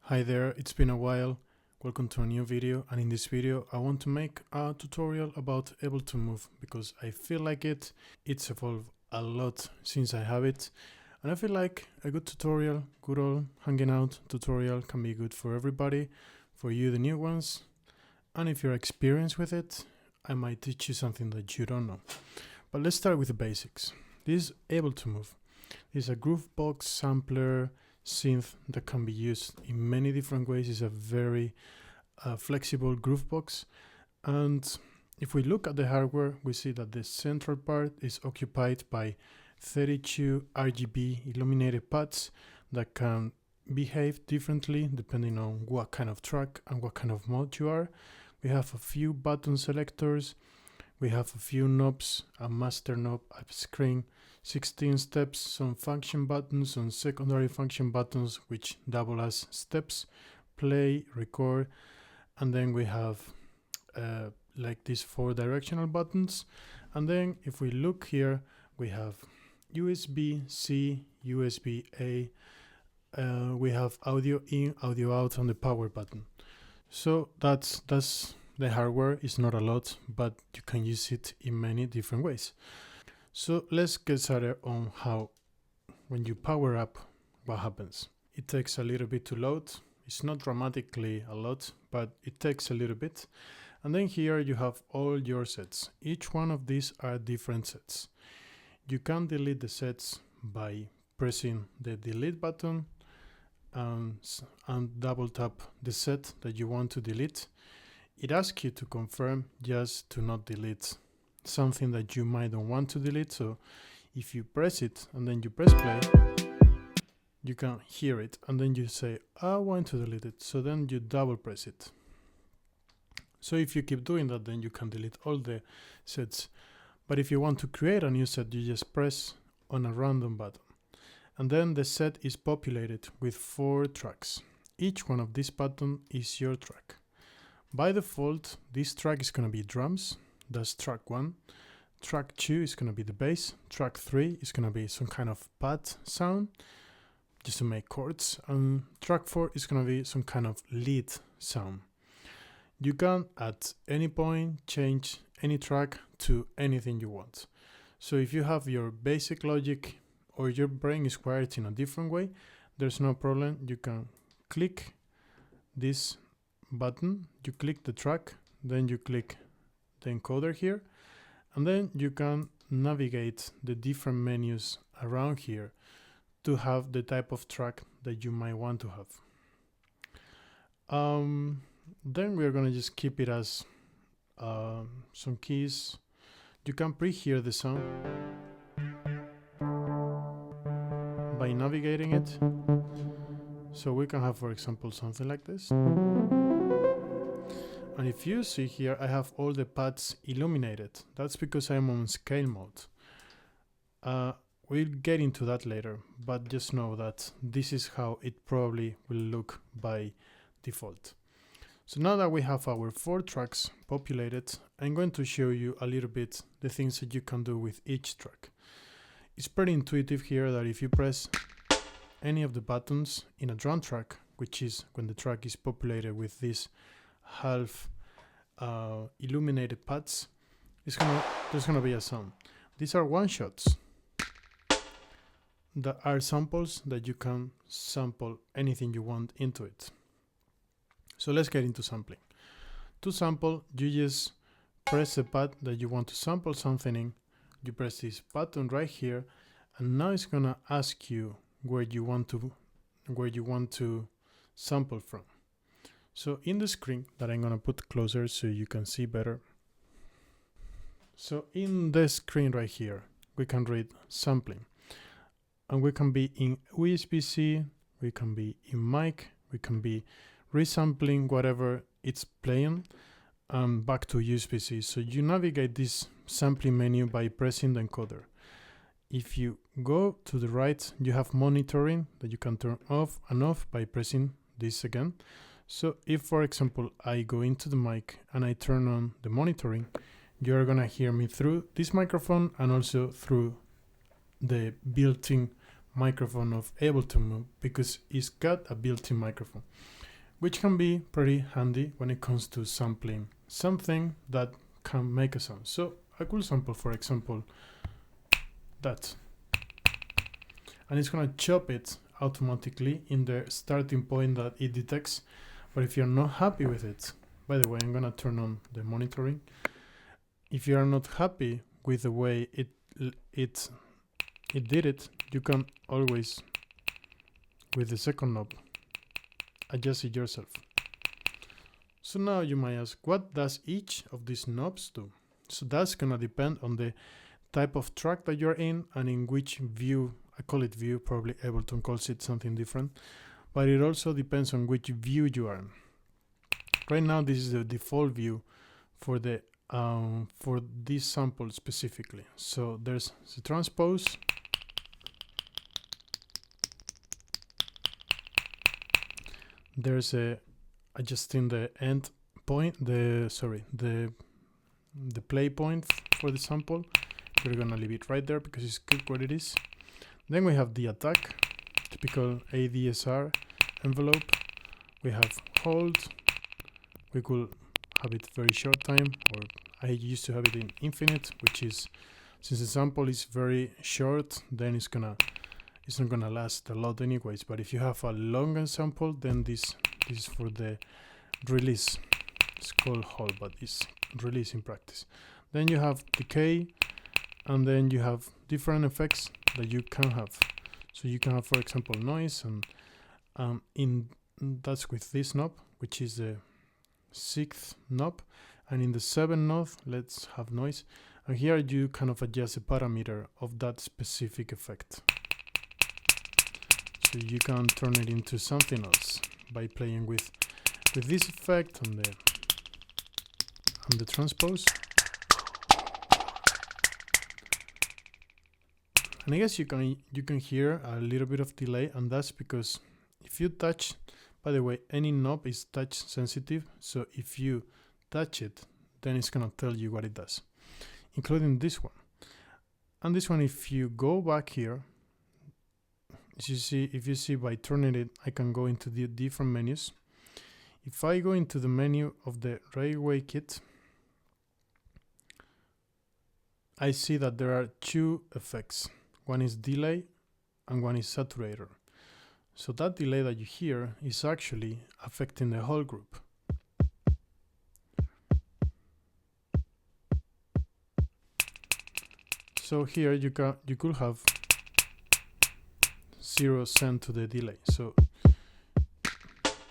Hi there, it's been a while. Welcome to a new video, and in this video I want to make a tutorial about Ableton Move because I feel like it's evolved a lot since I have it, and I feel like a good tutorial, good old hanging out tutorial can be good for everybody, for you the new ones, and if you're experienced with it, I might teach you something that you don't know. But let's start with the basics. This is Ableton Move. This is a groovebox sampler synth that can be used in many different ways. It's a very flexible groovebox, and if we look at the hardware, we see that the central part is occupied by 32 RGB illuminated pads that can behave differently depending on what kind of track and what kind of mode you are. We have a few button selectors, we have a few knobs, a master knob, a screen, 16 steps, some function buttons, some secondary function buttons which double as steps, play, record, and then we have like these 4 directional buttons. And then if we look here, we have USB-C, USB-A, we have audio in, audio out on the power button. So that's the hardware. Is not a lot, but you can use it in many different ways. So let's get started on how, when you power up, what happens. It takes a little bit to load. It's not dramatically a lot, but it takes a little bit. And then here you have all your sets. Each one of these are different sets. You can delete the sets by pressing the delete button and double tap the set that you want to delete. It asks you to confirm just to not delete something that you might not want to delete. So if you press it and then you press play, you can hear it, and then you say I want to delete it, so then you double press it. So if you keep doing that, then you can delete all the sets. But if you want to create a new set, you just press on a random button, and then the set is populated with 4 tracks. Each one of these buttons is your track. By default, this track is going to be drums. That's track 1. Track 2 is going to be the bass. Track 3 is going to be some kind of pad sound, just to make chords. And track 4 is going to be some kind of lead sound. You can, at any point, change any track to anything you want. So if you have your basic logic or your brain is wired in a different way, there's no problem. You can click this button, you click the track, then you click the encoder here, and then you can navigate the different menus around here to have the type of track that you might want to have. Then we're going to just keep it as some keys. You can pre-hear the sound by navigating it. So we can have, for example, something like this. And if you see here, I have all the pads illuminated. That's because I'm on scale mode. We'll get into that later, but just know that this is how it probably will look by default. So now that we have our 4 tracks populated, I'm going to show you a little bit the things that you can do with each track. It's pretty intuitive here that if you press any of the buttons in a drum track, which is when the track is populated with this half illuminated pads, there's gonna be a sound. These are one shots that are samples that you can sample anything you want into it. So let's get into sampling. To sample, you just press the pad that you want to sample something in, you press this button right here, and now it's gonna ask you where you want to sample from. So in the screen that I'm going to put closer so you can see better. So in the screen right here, we can read sampling. And we can be in USB-C, we can be in mic, we can be resampling whatever it's playing, and back to USB-C. So you navigate this sampling menu by pressing the encoder. If you go to the right, you have monitoring that you can turn off and off by pressing this again. So if, for example, I go into the mic and I turn on the monitoring, you're gonna hear me through this microphone and also through the built-in microphone of Ableton Move because it's got a built-in microphone, which can be pretty handy when it comes to sampling something that can make a sound. So a cool sample, for example, that, and it's gonna chop it automatically in the starting point that it detects. But if you're not happy with it, by the way, I'm gonna turn on the monitoring. If you are not happy with the way it did it, you can always, with the second knob, adjust it yourself. So now you might ask, what does each of these knobs do? So that's gonna depend on the type of track that you're in and in which view. I call it view, probably Ableton calls it something different, but it also depends on which view you are in. Right now this is the default view for the for this sample specifically. So there's the transpose, there's a adjusting the end point, the play point for the sample. We're gonna leave it right there because it's good what it is. Then we have the attack, typical ADSR envelope. We have hold. We could have it very short time, or I used to have it in infinite, which is, since the sample is very short, then it's not gonna last a lot anyways. But if you have a longer sample, then this is for the release. It's called hold, but it's release in practice. Then you have decay, and then you have different effects that you can have. So you can have, for example, noise, and that's with this knob, which is the 6th knob, and in the 7th knob, let's have noise. And here you kind of adjust the parameter of that specific effect. So you can turn it into something else by playing with this effect and the transpose. And I guess you can hear a little bit of delay, and that's because if you touch, by the way, any knob is touch sensitive, so if you touch it, then it's gonna tell you what it does, including this one. And this one, if you go back here, if you see by turning it, I can go into the different menus. If I go into the menu of the Railway Kit, I see that there are two effects. One is delay and one is saturator. So that delay that you hear is actually affecting the whole group. So here you could have 0 send to the delay. So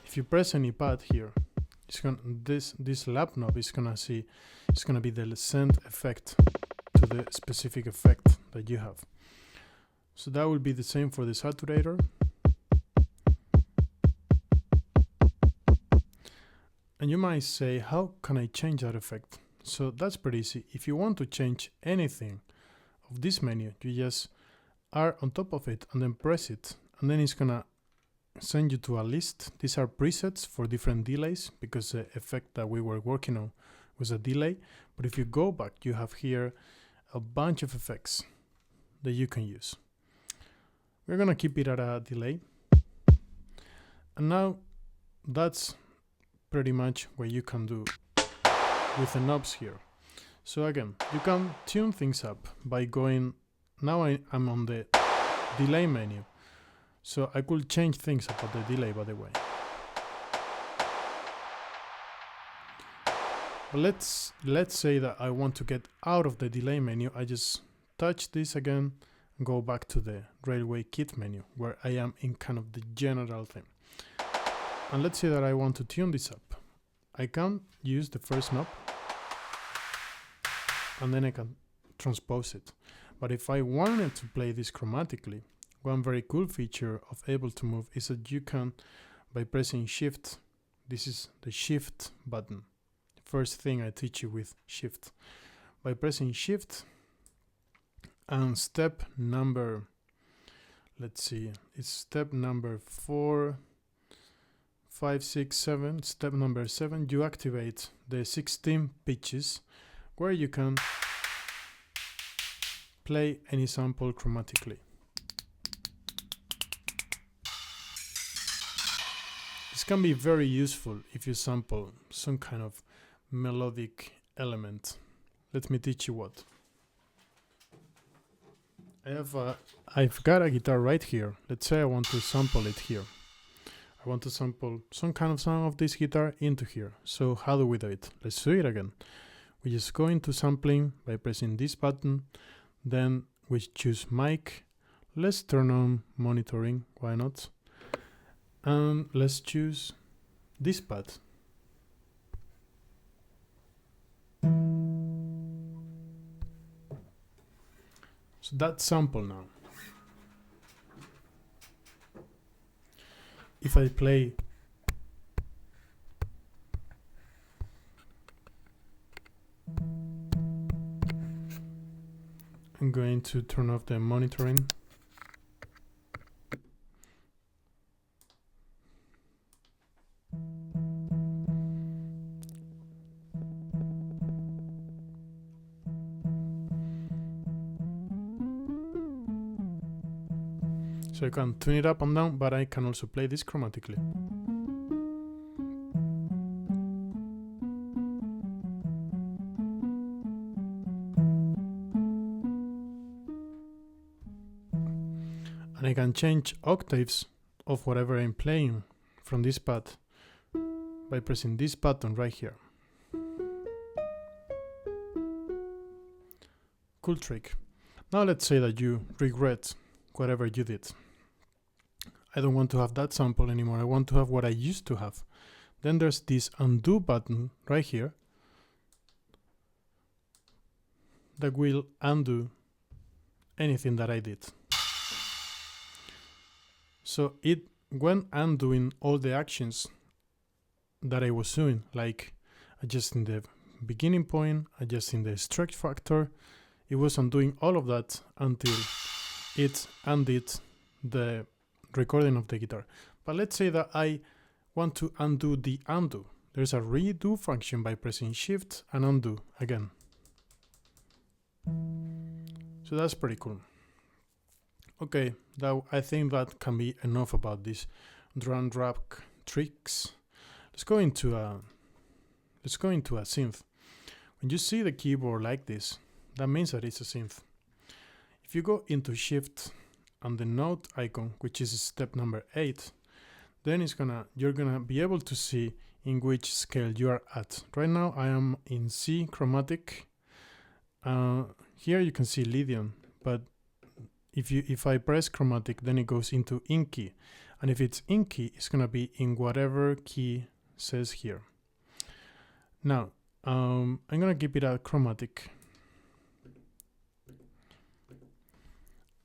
if you press any pad here, it's gonna this lap knob is gonna be the send effect to the specific effect that you have. So that will be the same for the saturator. And you might say, how can I change that effect? So that's pretty easy. If you want to change anything of this menu, you just are on top of it and then press it, and then it's gonna send you to a list. These are presets for different delays because the effect that we were working on was a delay. But if you go back, you have here a bunch of effects that you can use. We're gonna keep it at a delay. And now that's pretty much what you can do with the knobs here. So again, you can tune things up by going, now I'm on the delay menu. So I could change things about the delay, by the way. But let's say that I want to get out of the delay menu. I just touch this again and go back to the Railway Kit menu where I am in kind of the general thing. And let's say that I want to tune this up. I can use the first knob and then I can transpose it. But if I wanted to play this chromatically, one very cool feature of Ableton Move is that you can, by pressing Shift, this is the Shift button. First thing I teach you with Shift. By pressing Shift and step number, let's see, it's step number 4, 5, 6, 7, step number 7, you activate the 16 pitches where you can play any sample chromatically. This can be very useful if you sample some kind of melodic element. Let me teach you what. I've got a guitar right here. Let's say I want to sample it here. I want to sample some kind of sound of this guitar into here. So how do we do it? Let's do it again. We just go into sampling by pressing this button. Then we choose mic. Let's turn on monitoring, why not? And let's choose this pad. So that's sample now. If I play I'm going to turn off the monitoring. So I can tune it up and down, but I can also play this chromatically. And I can change octaves of whatever I'm playing from this pad by pressing this button right here. Cool trick. Now let's say that you regret whatever you did. I don't want to have that sample anymore. I want to have what I used to have. Then there's this undo button right here that will undo anything that I did. So it when undoing all the actions that I was doing, like adjusting the beginning point, adjusting the stretch factor, it was undoing all of that until it undid the recording of the guitar. But let's say that I want to undo the undo. There's a redo function by pressing shift and undo again. So that's pretty cool. Okay, I think that can be enough about these drag and drop tricks. Let's go into a synth. When you see the keyboard like this, that means that it's a synth. If you go into shift and the note icon, which is step number 8, then you're gonna be able to see in which scale you are at. Right now I am in C chromatic. Here you can see Lydian, but if I press chromatic, then it goes into in key, and if it's in key, it's gonna be in whatever key says here. Now I'm gonna keep it at chromatic.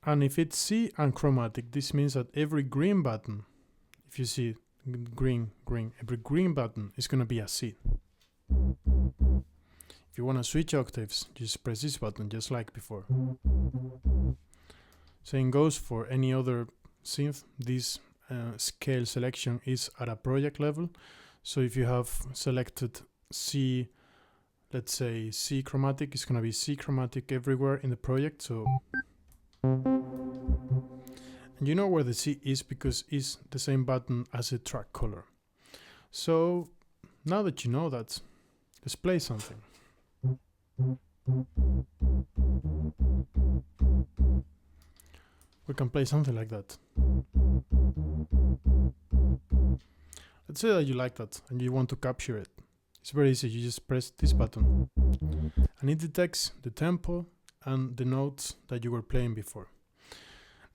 And if it's C and chromatic, this means that every green button, if you see green, every green button is going to be a C. If you want to switch octaves, just press this button, just like before. Same goes for any other synth. This scale selection is at a project level. So if you have selected C, let's say C chromatic, it's going to be C chromatic everywhere in the project. So and you know where the C is because it's the same button as the track color. So now that you know that, let's play something. We can play something like that. Let's say that you like that and you want to capture it. It's very easy. You just press this button and it detects the tempo and the notes that you were playing before.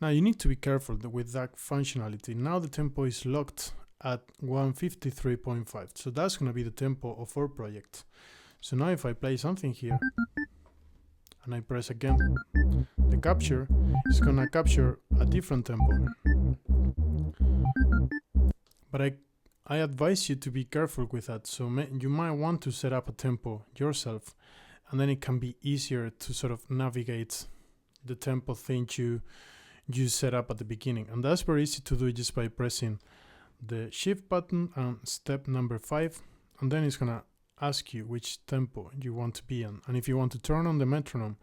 Now you need to be careful with that functionality. Now the tempo is locked at 153.5, so that's going to be the tempo of our project. So now if I play something here and I press again, the capture is going to capture a different tempo. But I advise you to be careful with that. So you might want to set up a tempo yourself, and then it can be easier to sort of navigate the tempo thing you set up at the beginning. And that's very easy to do just by pressing the shift button and step number 5, and then it's gonna ask you which tempo you want to be in. And if you want to turn on the metronome,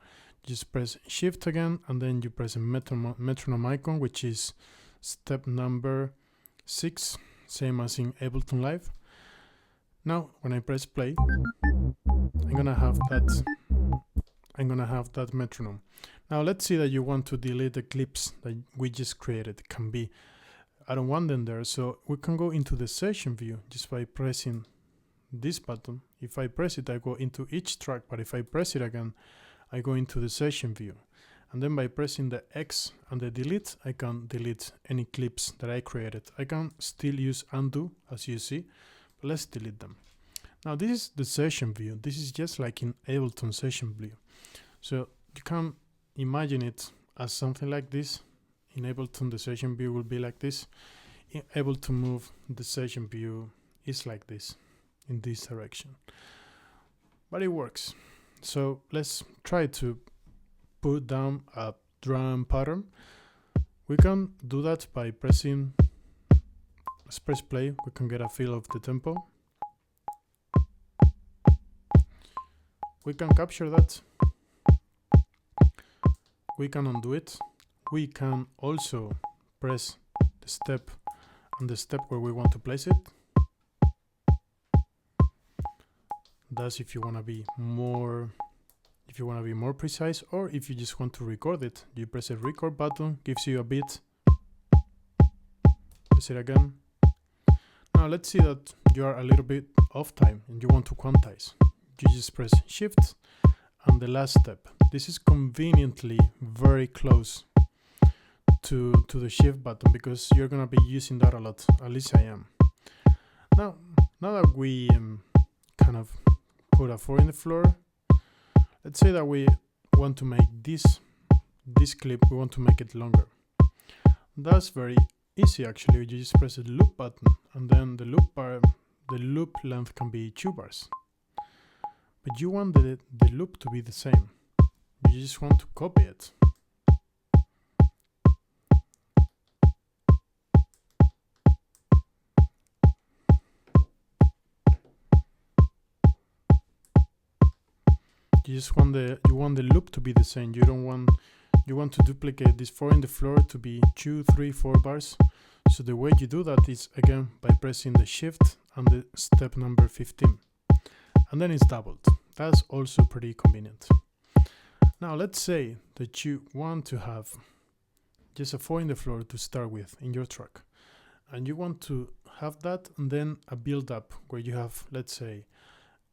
just press shift again, and then you press a metronome icon, which is step number 6. same as in Ableton Live. Now when I press play, I'm gonna have that metronome. Now let's say that you want to delete the clips that we just created. It can be, I don't want them there, so we can go into the session view just by pressing this button. If I press it, I go into each track, but if I press it again, I go into the session view. And then by pressing the X and the delete, I can delete any clips that I created. I can still use undo, as you see, but let's delete them. Now this is the session view. This is just like in Ableton session view. So you can imagine it as something like this. In Ableton, the session view will be like this. Able to move the session view is like this, in this direction. But it works. So let's try to put down a drum pattern. We can do that by pressing, let's press play. We can get a feel of the tempo. We can capture that. We can undo it. We can also press the step and the step where we want to place it. That's if you want to be more precise, or if you just want to record it, you press a record button, gives you a beat. Press it again. Now let's see that you are a little bit off time and you want to quantize. You just press shift and the last step. This is conveniently very close to the shift button because you're gonna be using that a lot. At least I am. Now that we kind of put a 4 in the floor, let's say that we want to make this clip, we want to make it longer. That's very easy actually. You just press the loop button and then the loop length can be 2 bars. But you want the loop to be the same. You just want to copy it. You want the loop to be the same. You want to duplicate this 4 in the floor to be 2, 3, 4 bars. So the way you do that is again by pressing the shift and the step number 15. And then it's doubled. That's also pretty convenient. Now let's say that you want to have just a 4 in the floor to start with in your track. And you want to have that and then a build up where you have, let's say,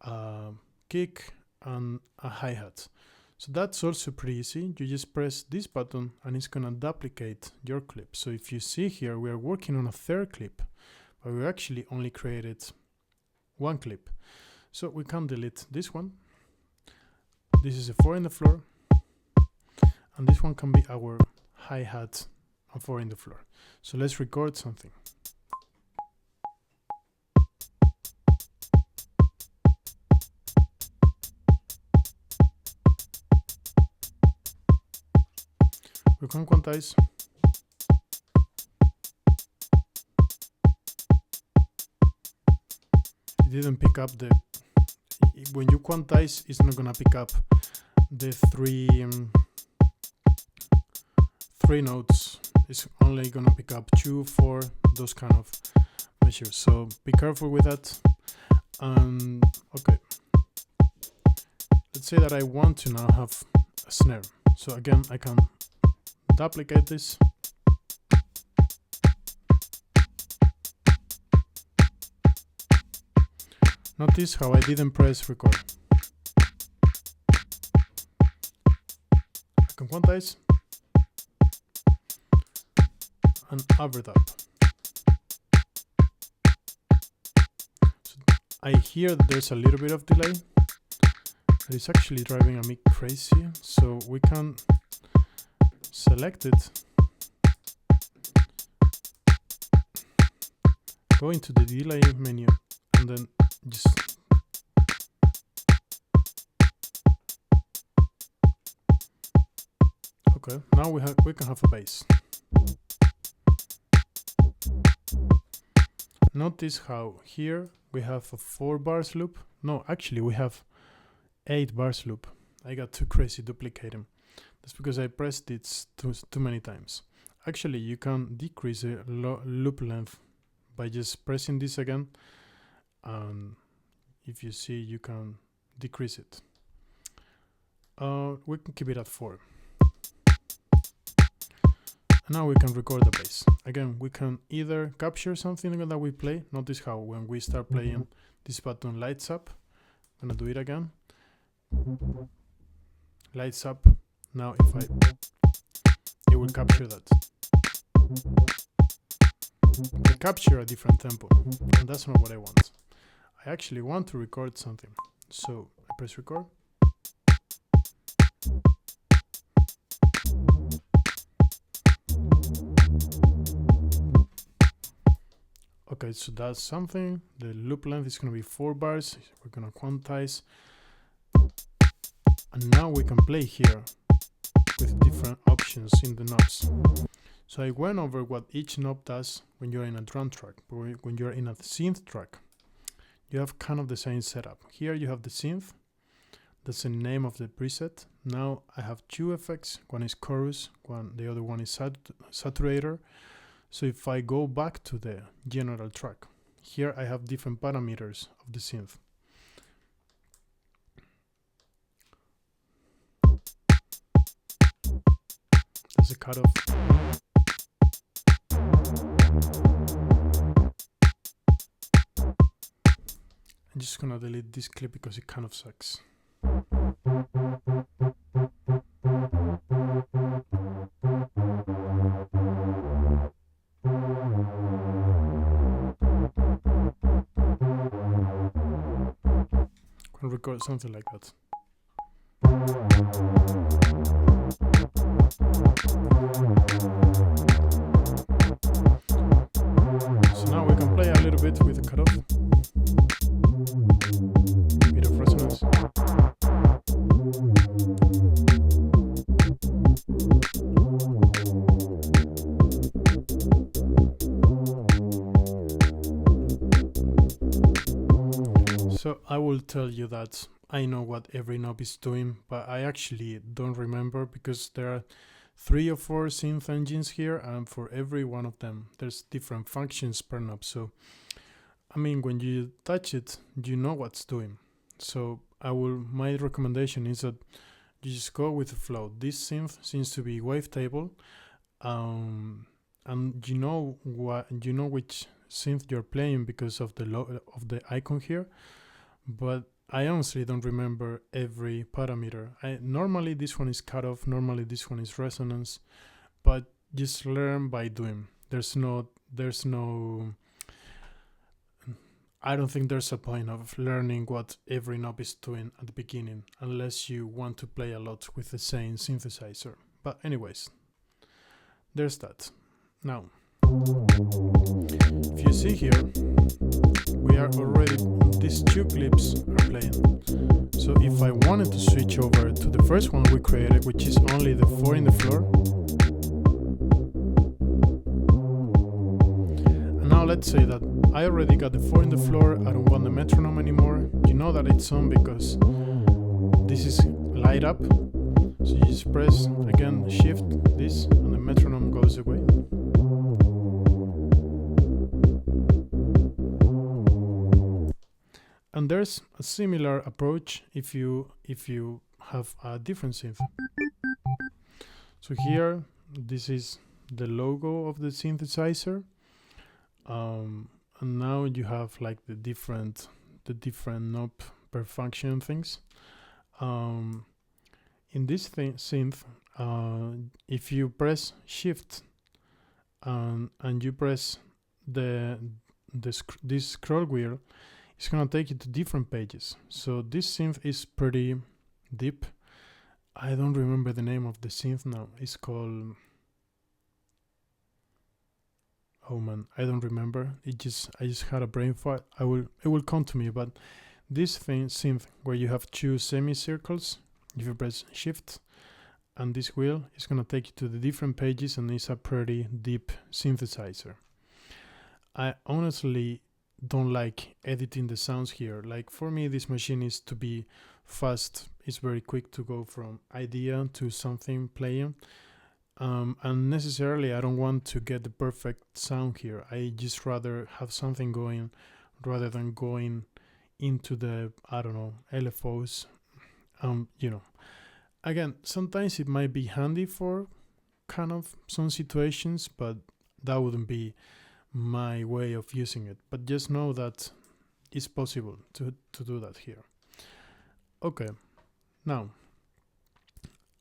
a kick and a hi-hat. So that's also pretty easy. You just press this button and it's gonna duplicate your clip. So if you see here, we are working on a 3rd clip, but we actually only created 1 clip. So we can delete this one. This is a 4 in the floor. And this one can be our hi-hat and 4 in the floor. So let's record something. We can quantize. It didn't pick up when you quantize, it's not gonna pick up the three notes. It's only gonna pick up 2, 4, those kind of measures. So be careful with that. Okay. Let's say that I want to now have a snare. So again, I can duplicate this. Notice how I didn't press record. I can quantize and overdub. So I hear that there's a little bit of delay. It's actually driving me crazy. So we can select it, go into the delay menu, and then just okay. Now we can have a bass. Notice how here we have a 4 bars loop. No, actually we have 8 bars loop. I got too crazy duplicating. That's because I pressed it too many times. Actually, you can decrease the loop length by just pressing this again, and if you see, you can decrease it. We can keep it at 4. And now we can record the bass. Again, we can either capture something that we play. Notice how when we start playing, this button lights up. I'm gonna do it again. Lights up. Now if it will capture that. I capture a different tempo, and that's not what I want. I actually want to record something. So I press record. Okay, so that's something. The loop length is going to be 4 bars. We're going to quantize. And now we can play here with different options in the knobs. So I went over what each knob does when you're in a drum track. But when you're in a synth track, you have kind of the same setup. Here you have the synth. That's the name of the preset. Now I have 2 effects. One is chorus, the other one is saturator. So if I go back to the general track, here I have different parameters of the synth. There's a cutoff. I'm just gonna delete this clip because it kind of sucks. Record something like that. So now we can play a little bit with the cutoff. Bit of resonance. So I will tell you that I know what every knob is doing, but I actually don't remember because there are 3 or 4 synth engines here, and for every one of them there's different functions per knob. So I mean, when you touch it, you know what's doing. So my recommendation is that you just go with the flow. This synth seems to be wavetable, and you know which synth you're playing because of the icon here. But I honestly don't remember every parameter. Normally this one is cutoff, normally this one is resonance, but just learn by doing. There's no I don't think there's a point of learning what every knob is doing at the beginning unless you want to play a lot with the same synthesizer. But anyways, there's that. Now, if you see here, we are already, these 2 clips are playing. So if I wanted to switch over to the first one we created, which is only the 4 in the floor. And now let's say that I already got the 4 in the floor, I don't want the metronome anymore. You know that it's on because this is light up. So you just press, again, shift this, and the metronome goes away. And there's a similar approach if you have a different synth. So here, this is the logo of the synthesizer, and now you have like the different knob per function things. In this synth, if you press Shift and you press this scroll wheel, it's gonna take you to different pages. So this synth is pretty deep. I don't remember the name of the synth now. It's called, oh man, I don't remember. I just had a brain fart. It will come to me. But this synth where you have 2 semicircles, if you press Shift and this wheel, it's gonna take you to the different pages, and it's a pretty deep synthesizer. I honestly don't like editing the sounds here. Like for me, this machine is to be fast. It's very quick to go from idea to something playing. And necessarily I don't want to get the perfect sound here. I just rather have something going rather than going into the, I don't know, LFOs. You know, again, sometimes it might be handy for kind of some situations, but that wouldn't be my way of using it. But just know that it's possible to do that here. Okay, now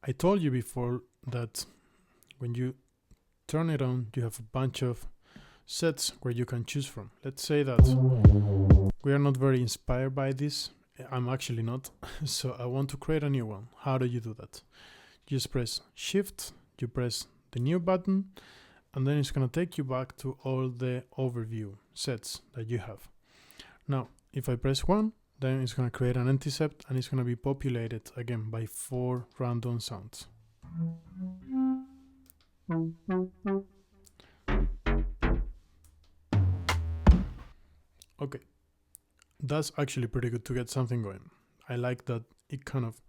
I told you before that when you turn it on, you have a bunch of sets where you can choose from. Let's say that we are not very inspired by this. I'm actually not. So I want to create a new one. How do you do that? You just press Shift, you press the new button, and then it's going to take you back to all the overview sets that you have. Now, if I press 1, then it's going to create an empty set and it's going to be populated again by 4 random sounds. Okay, that's actually pretty good to get something going. I like that it kind of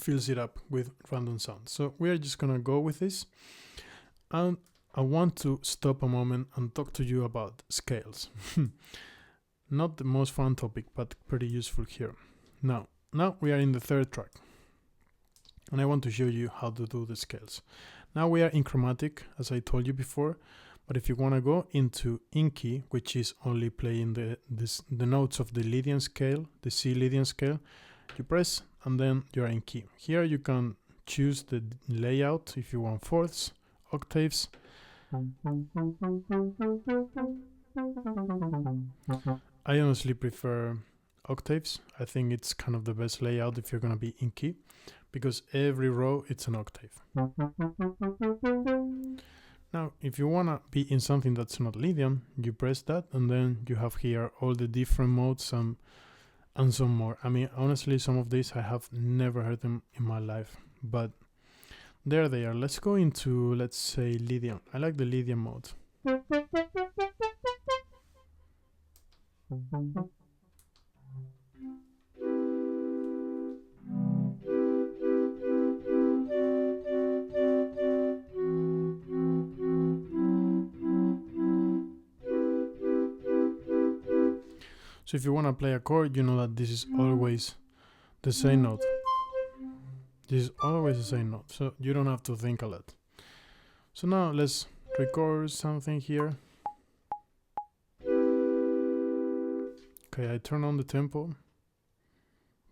fills it up with random sounds. So we are just gonna go with this. And I want to stop a moment and talk to you about scales. Not the most fun topic, but pretty useful here. Now we are in the third track. And I want to show you how to do the scales. Now we are in chromatic, as I told you before. But if you want to go into in key, which is only playing the notes of the Lydian scale, the C Lydian scale, you press and then you're in key. Here you can choose the layout if you want fourths, octaves. I honestly prefer octaves. I think it's kind of the best layout if you're going to be in key, because every row it's an octave. Now, if you want to be in something that's not Lydian, you press that and then you have here all the different modes and some more. I mean, honestly, some of these I have never heard them in my life, but there they are. Let's go into, let's say, Lydian. I like the Lydian mode. So if you want to play a chord, you know that this is always the same note. This is always the same note, so you don't have to think a lot. So now let's record something here. Okay, I turn on the tempo,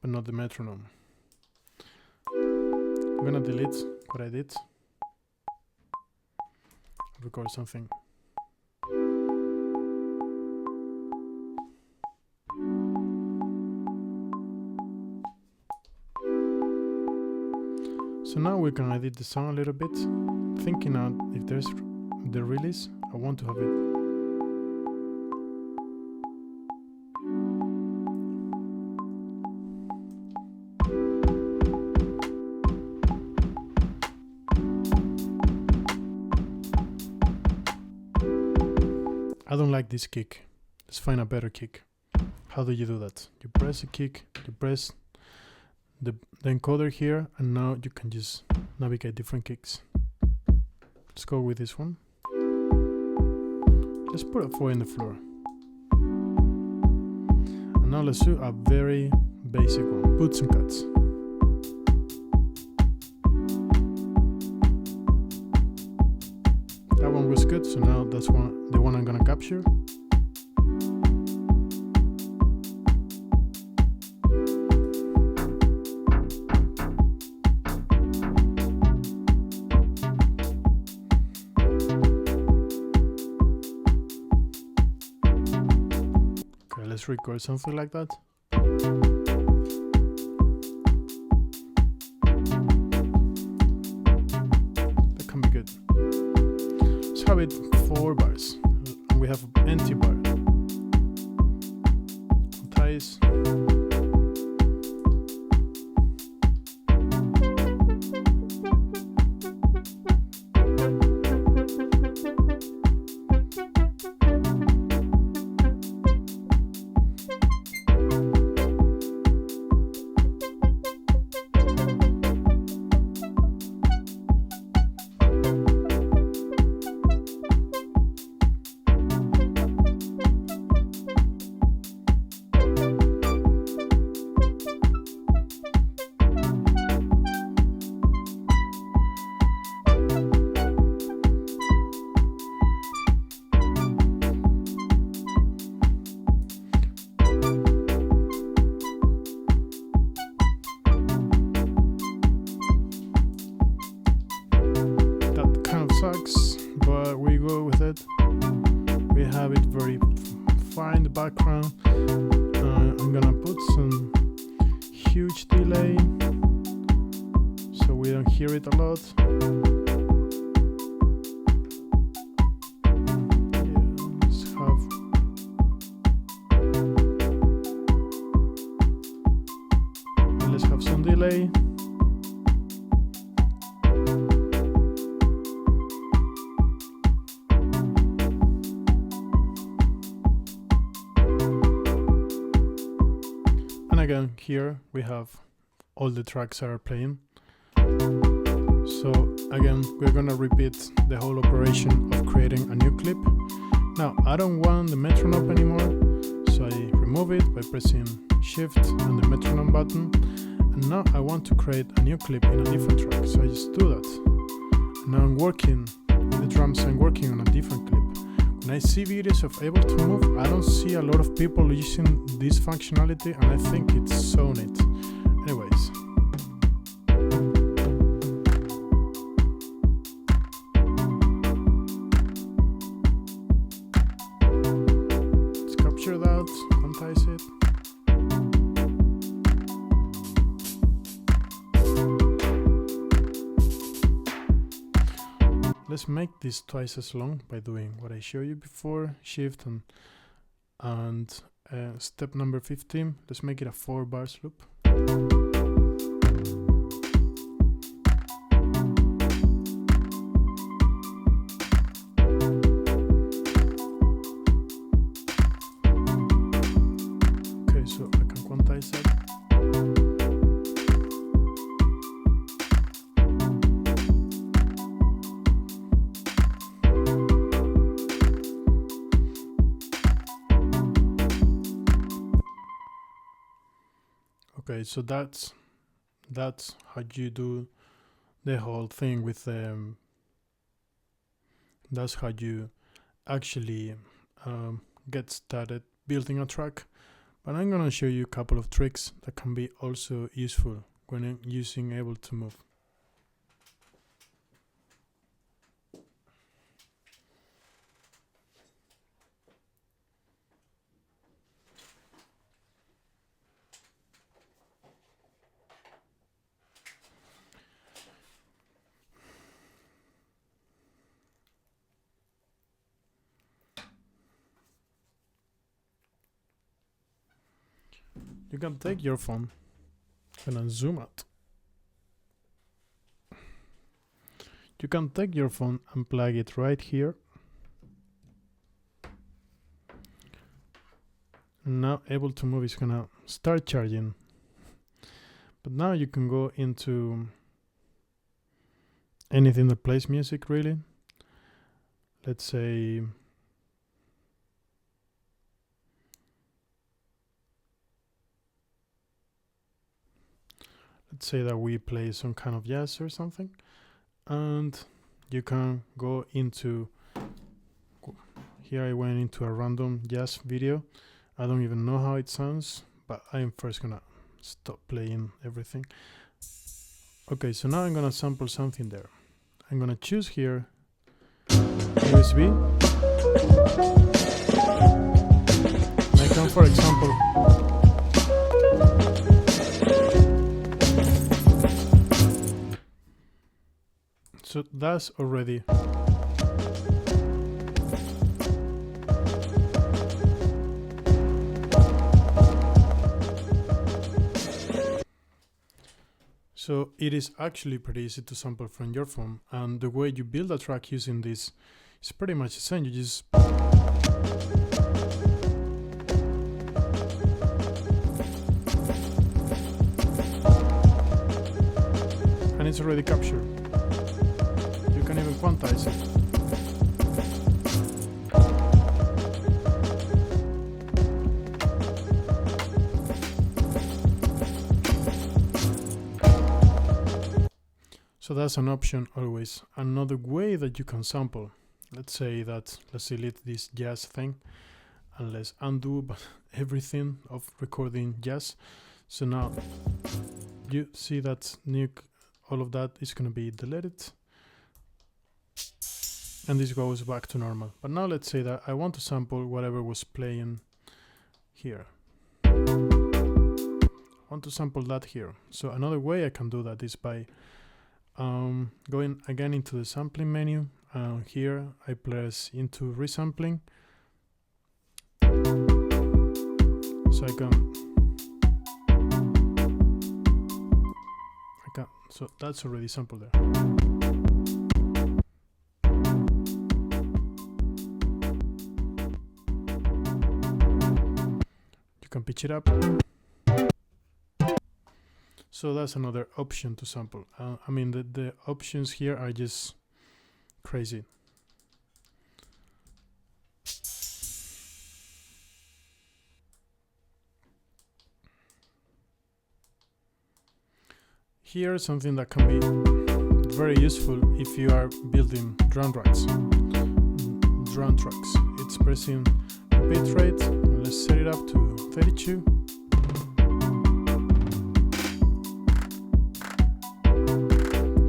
but not the metronome. I'm gonna delete what I did. Record something. So now we can edit the sound a little bit, thinking out if there's the release, I want to have it. I don't like this kick. Let's find a better kick. How do you do that? You press a kick, you press the encoder here, and now you can just navigate different kicks. Let's go with this one. Let's put a 4 in the floor. And now let's do a very basic one, boots and cuts. That one was good, so now that's the one I'm gonna capture. Let's record something like that. That can be good. Let's have it 4 bars. And we have an empty bar. Ties. far in the background. I'm gonna put some huge delay so we don't hear it a lot. Let's have some delay. And again, here we have all the tracks are playing. So again, we're gonna repeat the whole operation of creating a new clip. Now, I don't want the metronome anymore, so I remove it by pressing Shift and the metronome button. And now I want to create a new clip in a different track, so I just do that. And now I'm working in the drums, I'm working on a different clip. When I see videos of Ableton Move, I don't see a lot of people using this functionality, and I think it's so neat. Anyways. Let's capture that, quantize it. Let's make this twice as long by doing what I showed you before, Shift and step number 15. Let's make it a 4 bars loop. Okay, so I can quantize it. Okay, so that's how you do the whole thing with that's how you actually get started building a track. But I'm gonna show you a couple of tricks that can be also useful when using Ableton Move. You can take your phone and then zoom out. You can take your phone and plug it right here. And now Ableton Move is gonna start charging. But now you can go into anything that plays music, really. Let's say that we play some kind of jazz or something, and you can go into here. I went into a random jazz video. I don't even know how it sounds, but I'm first gonna stop playing everything. Okay, so now I'm gonna sample something there. I'm gonna choose here USB. I can, for example, so that's already so it is actually pretty easy to sample from your phone, and the way you build a track using this is pretty much the same. You just and it's already captured. You can even quantize it. So that's an option always. Another way that you can sample, let's delete this jazz thing and let's undo everything of recording jazz. So now you see that all of that is going to be deleted, and this goes back to normal. But now let's say that I want to sample whatever was playing here. I want to sample that here. So another way I can do that is by going again into the sampling menu. Here I press into resampling. So I can, so that's already sampled there. You can pitch it up. So that's another option to sample. I mean, the options here are just crazy. Here, something that can be very useful if you are building drum tracks. It's pressing repeat rate. Let's set it up to 32.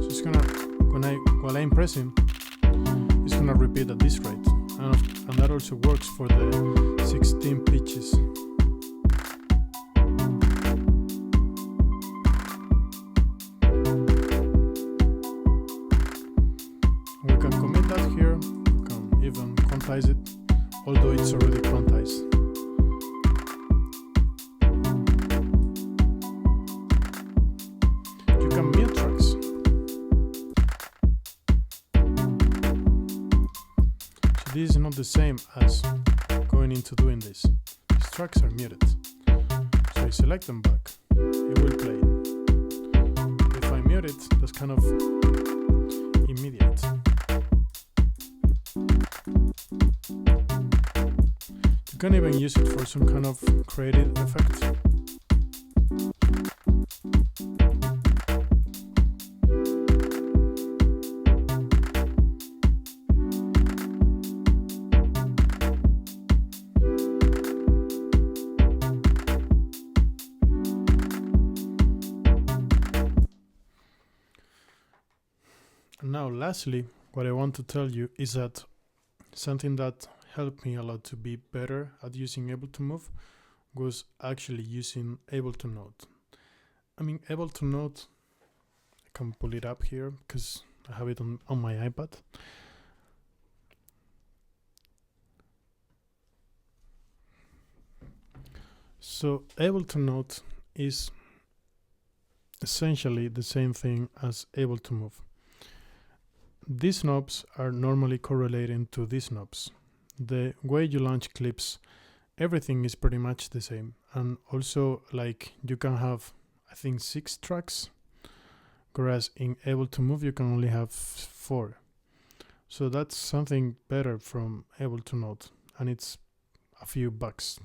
So it's gonna, while I'm pressing, it's gonna repeat at this rate, and that also works for the 16 pitches. We can commit that here, we can even quantize it, although it's already quantized. You can mute tracks. So this is not the same as going into doing this. These tracks are muted. So I select them back, it will play. If I mute it, that's kind of immediate. You can even use it for some kind of creative effect. Now, lastly, what I want to tell you is that something that helped me a lot to be better at using Ableton Move was actually using Ableton Note. I mean, Ableton Note, I can pull it up here because I have it on my iPad. So Ableton Note is essentially the same thing as Ableton Move. These knobs are normally correlating to these knobs. The way you launch clips, everything is pretty much the same. And also, like, you can have, I think, 6 tracks, whereas in Ableton Move you can only have 4. So that's something better from Ableton Note, and it's a few bucks.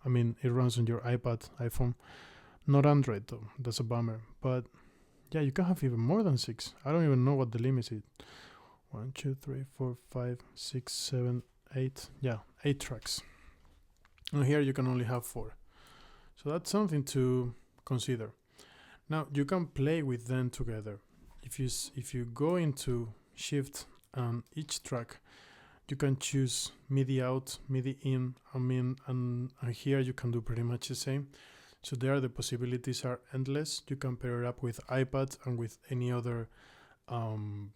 I mean, it runs on your iPad, iPhone, not Android though, that's a bummer. But yeah, you can have even more than 6. I don't even know what the limit is. 1, 2, 3, 4, 5, 6, 7, 8. Yeah, 8 tracks. And here you can only have 4. So that's something to consider. Now you can play with them together. If you go into Shift and each track, you can choose MIDI out, MIDI in, and here you can do pretty much the same. So there the possibilities are endless. You can pair it up with iPad and with any other kind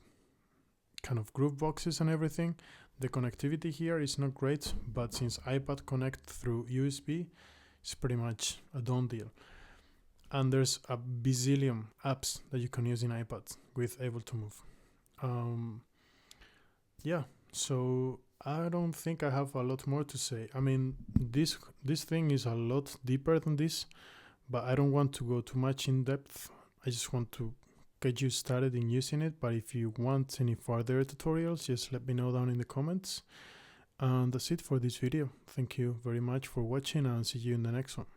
of groove boxes and everything. The connectivity here is not great, but since iPad connect through USB, it's pretty much a done deal. And there's a bazillion apps that you can use in iPad with Ableton Move. Yeah, so I don't think I have a lot more to say. I mean, this thing is a lot deeper than this, but I don't want to go too much in depth. I just want to get you started in using it. But if you want any further tutorials, just let me know down in the comments. And that's it for this video. Thank you very much for watching, and see you in the next one.